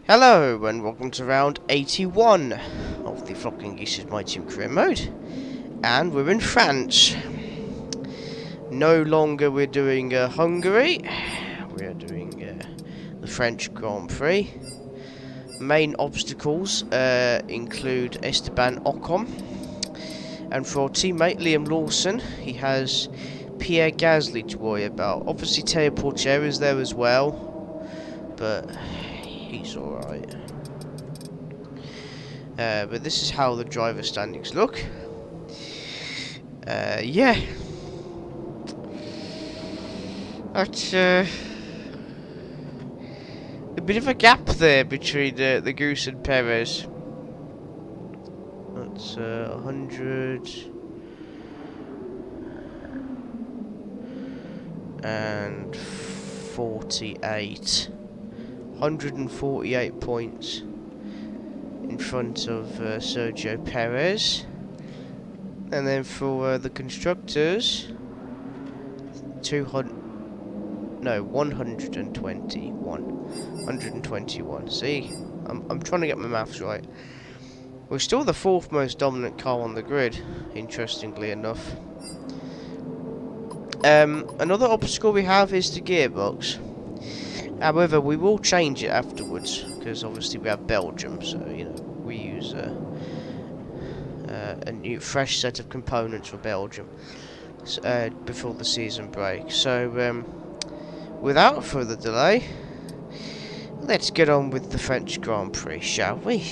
Hello and welcome to round 81 of the Flocking Geese My Team career mode, and we're in France. No longer we're doing Hungary, we are doing the French Grand Prix. Main obstacles include Esteban Ocon, and for our teammate Liam Lawson he has Pierre Gasly to worry about. Obviously Teo Porcher is there as well, but he's alright. But this is how the driver standings look. Yeah. That's a bit of a gap there between the Goose and Perez. That's 148 points in front of Sergio Perez. And then for the constructors, 121. See, I'm trying to get my maths right. We're still the fourth most dominant car on the grid, interestingly enough. Another obstacle we have is the gearbox. However, we will change it afterwards, because obviously we have Belgium, so you know we use a new fresh set of components for Belgium before the season break. So without further delay, let's get on with the French Grand Prix, shall we?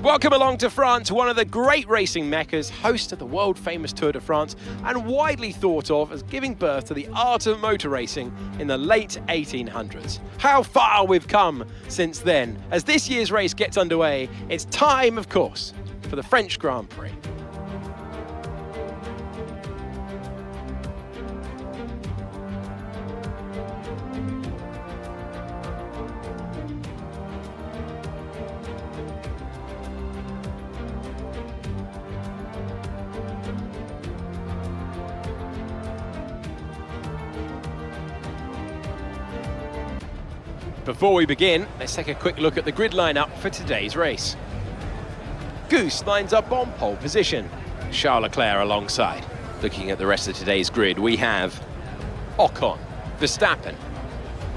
Welcome along to France, one of the great racing meccas, host of the world-famous Tour de France, and widely thought of as giving birth to the art of motor racing in the late 1800s. How far we've come since then. As this year's race gets underway, it's time, of course, for the French Grand Prix. Before we begin, let's take a quick look at the grid lineup for today's race. Goose lines up on pole position, Charles Leclerc alongside. Looking at the rest of today's grid, we have Ocon, Verstappen,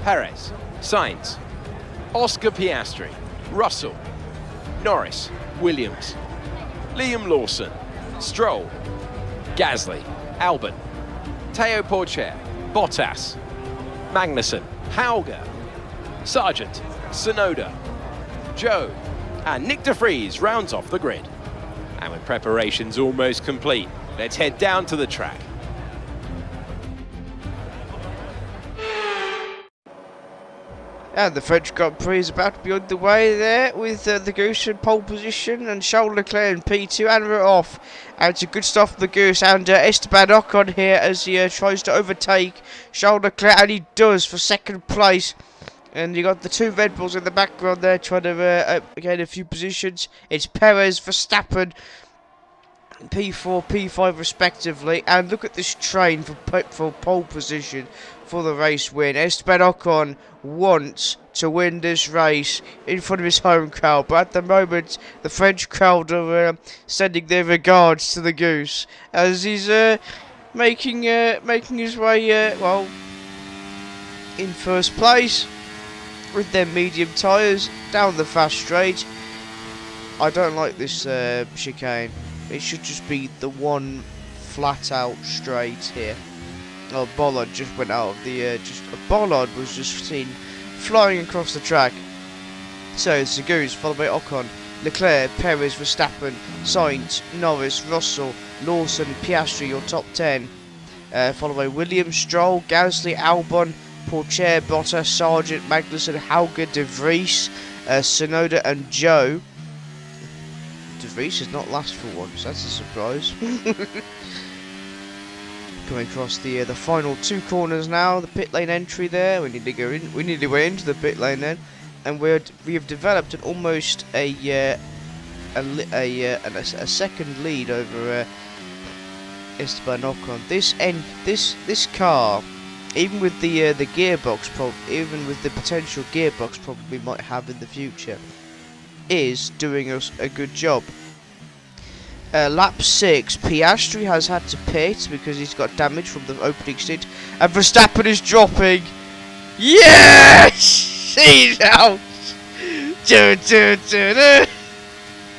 Perez, Sainz, Oscar Piastri, Russell, Norris, Williams, Liam Lawson, Stroll, Gasly, Albon, Teo Porcher, Bottas, Magnussen, Hauger, Sargent, Sonoda, Joe, and Nick de Vries rounds off the grid. And with preparations almost complete, let's head down to the track. And the French Grand Prix is about to be underway there with the Goose in pole position and Charles Leclerc in P2, and we're off. And it's a good start for the Goose, and Esteban Ocon here as he tries to overtake Charles Leclerc, and he does for second place. And you got the two Red Bulls in the background there trying to gain a few positions. It's Perez, Verstappen, P4, P5 respectively. And look at this train for pole position for the race win. Esteban Ocon wants to win this race in front of his home crowd, but at the moment the French crowd are sending their regards to the Goose as he's making his way in first place with their medium tyres down the fast straight. I don't like this chicane. It should just be the one flat out straight here. Oh, Bollard just went out of the Bollard was just seen flying across the track. So it's the Goose followed by Ocon, Leclerc, Perez, Verstappen, Sainz, Norris, Russell, Lawson, Piastri, your top 10. Followed by Williams, Stroll, Gasly, Albon, Porcher, Bottas, Sargent, Magnussen, Hauger, de Vries, Sonoda and Joe. De Vries is not last for once, that's a surprise. Coming across the final two corners now, the pit lane entry there. We need to go in. We need to go into the pit lane then, and we have developed an almost a second lead over Esteban Ocon. This car even with the gearbox even with the potential gearbox problem we might have in the future, is doing us a good job. Lap 6, Piastri has had to pit because he's got damage from the opening stint, and Verstappen is dropping. Yes! He's out!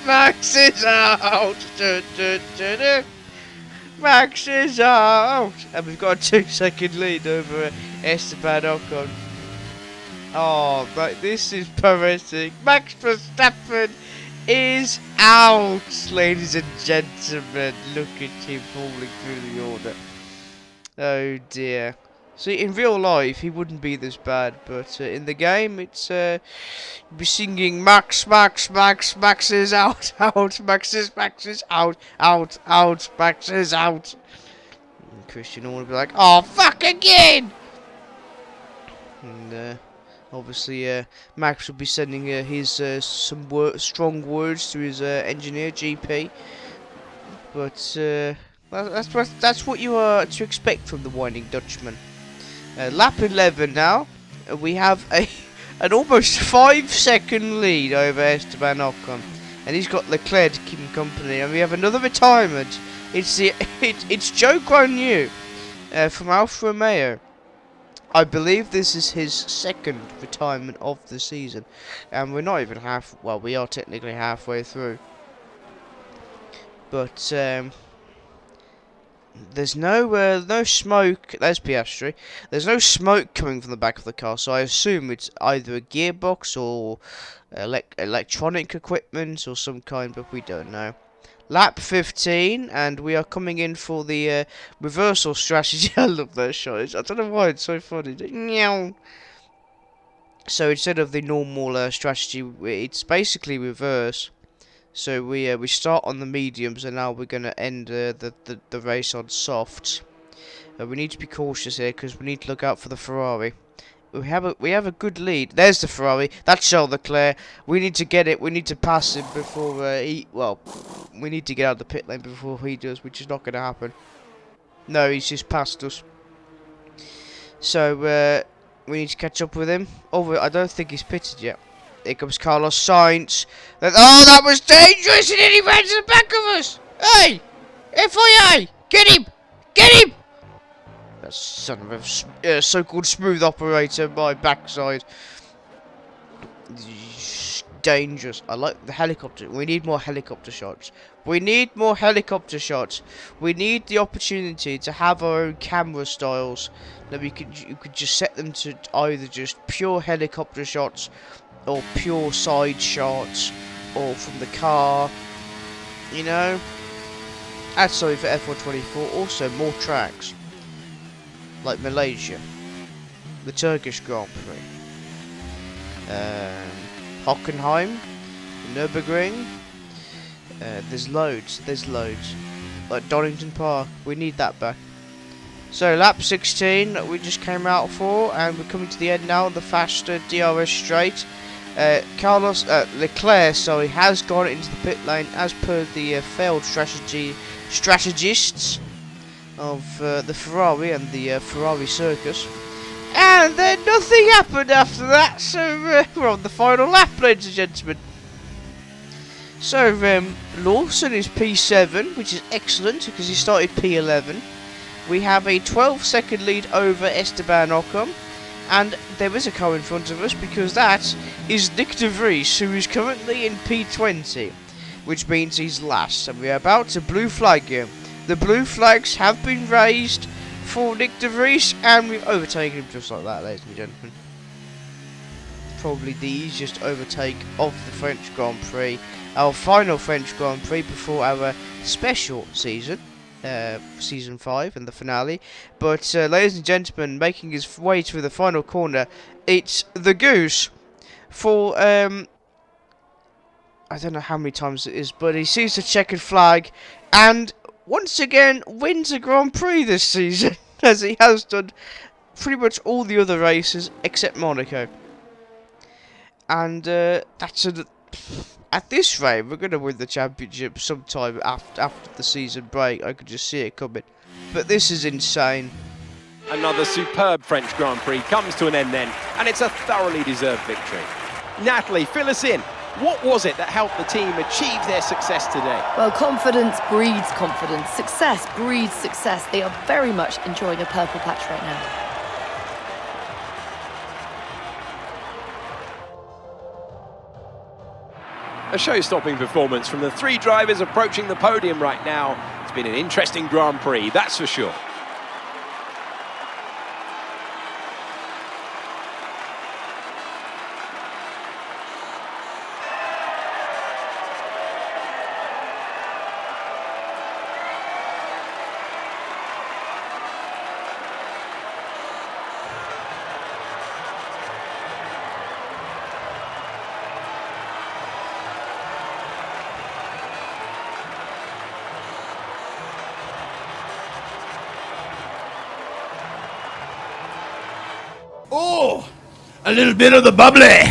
Max is out! Max is out! And we've got a 2-second lead over Esteban Ocon. Oh, but this is pathetic. Max Verstappen is out, ladies and gentlemen. Look at him falling through the order. Oh dear. See, in real life, he wouldn't be this bad, but in the game, it's you'd be singing Max, Max, Max, Max is out, out, Max is out, out, out, Max is out. And Christian would be like, oh fuck again! And obviously, Max will be sending his some strong words to his engineer GP, but that's what you are to expect from the Whining Dutchman. Lap 11 now. We have an almost 5-second lead over Esteban Ocon, and he's got Leclerc to keep him company. And we have another retirement. It's Zhou Guanyu from Alfa Romeo. I believe this is his second retirement of the season, and we're not even well, we are technically halfway through. But there's no smoke. There's Piastri. There's no smoke coming from the back of the car, so I assume it's either a gearbox or electronic equipment or some kind, but we don't know. Lap 15, and we are coming in for the reversal strategy. I love that shot. I don't know why it's so funny. So instead of the normal strategy, it's basically reverse. So we start on the mediums, and now we're gonna end the race on softs. We need to be cautious here because we need to look out for the Ferrari. We have a good lead. There's the Ferrari. That's Charles Leclerc. We need to get it. We need to pass him before we need to get out of the pit lane before he does, which is not going to happen. No, he's just passed us. So we need to catch up with him. Oh, I don't think he's pitted yet. Here comes Carlos Sainz. Oh, that was dangerous, and then he ran to the back of us. Hey, FIA, get him, get him. That son of a so-called smooth operator, my backside. Dangerous. I like the helicopter. We need more helicopter shots. We need more helicopter shots. We need the opportunity to have our own camera styles. That you could just set them to either just pure helicopter shots, or pure side shots, or from the car. You know. And sorry for F123. Also more tracks. Like Malaysia, the Turkish Grand Prix, Hockenheim, Nürburgring. There's loads. Like Donington Park, we need that back. So lap 16 we just came out for, and we're coming to the end now. The faster DRS straight. Leclerc, sorry, has gone into the pit lane as per the failed strategists of the Ferrari and the Ferrari circus, and then nothing happened after that. So we're on the final lap, ladies and gentlemen. So Lawson is P7, which is excellent because he started P11. We have a 12-second lead over Esteban Ocon, and there is a car in front of us because that is Nick de Vries, who is currently in P20, which means he's last, and we're about to blue flag him. The blue flags have been raised for Nick de Vries, and we've overtaken him just like that, ladies and gentlemen. Probably the easiest overtake of the French Grand Prix. Our final French Grand Prix before our special season, Season 5 and the finale. But, ladies and gentlemen, making his way through the final corner, it's the Goose for, I don't know how many times it is, but he sees the checkered flag, and once again wins a Grand Prix this season, as he has done pretty much all the other races except Monaco. And that's at this rate, we're going to win the championship sometime after the season break. I could just see it coming. But this is insane. Another superb French Grand Prix comes to an end then, and it's a thoroughly deserved victory. Natalie, fill us in. What was it that helped the team achieve their success today? Well, confidence breeds confidence. Success breeds success. They are very much enjoying a purple patch right now. A show-stopping performance from the three drivers approaching the podium right now. It's been an interesting Grand Prix, that's for sure. Oh, a little bit of the bubbly.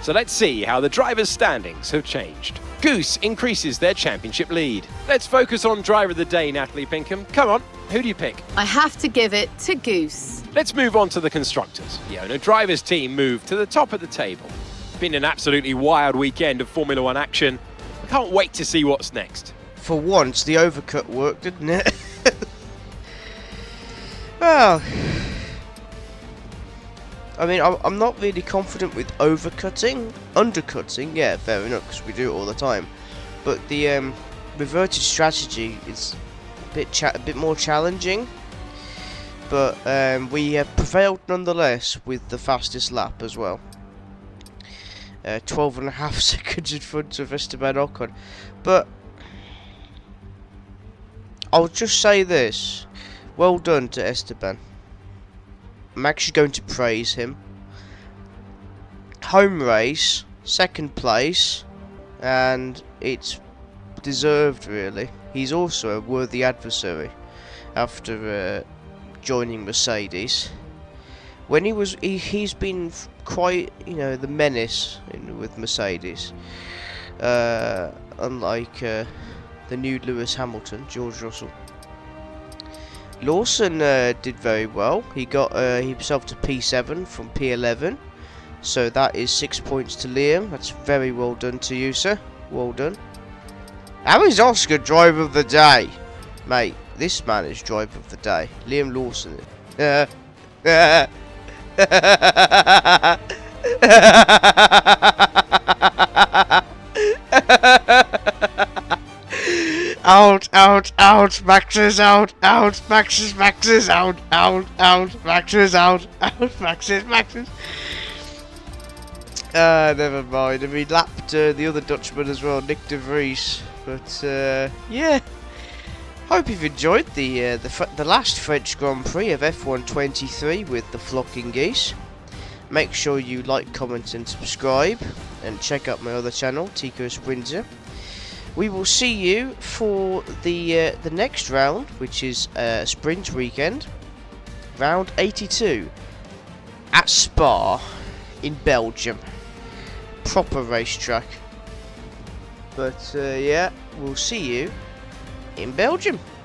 So let's see how the drivers' standings have changed. Goose increases their championship lead. Let's focus on driver of the day, Natalie Pinkham. Come on, who do you pick? I have to give it to Goose. Let's move on to the constructors. The owner drivers team moved to the top of the table. It's been an absolutely wild weekend of Formula One action. I can't wait to see what's next. For once, the overcut worked, didn't it? Well, I mean, I'm not really confident with overcutting. Undercutting, yeah, fair enough, because we do it all the time. But the reverted strategy is a bit more challenging. But we prevailed nonetheless with the fastest lap as well. 12.5 seconds in front of Esteban Ocon. But I'll just say this. Well done to Esteban. I'm actually going to praise him. Home race, second place, and it's deserved really. He's also a worthy adversary after joining Mercedes. When he's been quite, the menace with Mercedes. Unlike the new Lewis Hamilton, George Russell. Lawson did very well. He got himself to P7 from P11, so that is 6 points to Liam. That's very well done to you, sir. Well done. How is Oscar driver of the day? Mate, this man is driver of the day. Liam Lawson. Out, out, out, Max is out, Max is out, Max is out, Max is. Never mind. I mean, lapped the other Dutchman as well, Nick de Vries. But yeah, hope you've enjoyed the last French Grand Prix of F123 with the flocking geese. Make sure you like, comment, and subscribe, and check out my other channel, Tico Sprinter. We will see you for the next round, which is sprint weekend, round 82 at Spa in Belgium. Proper racetrack. But yeah, we'll see you in Belgium.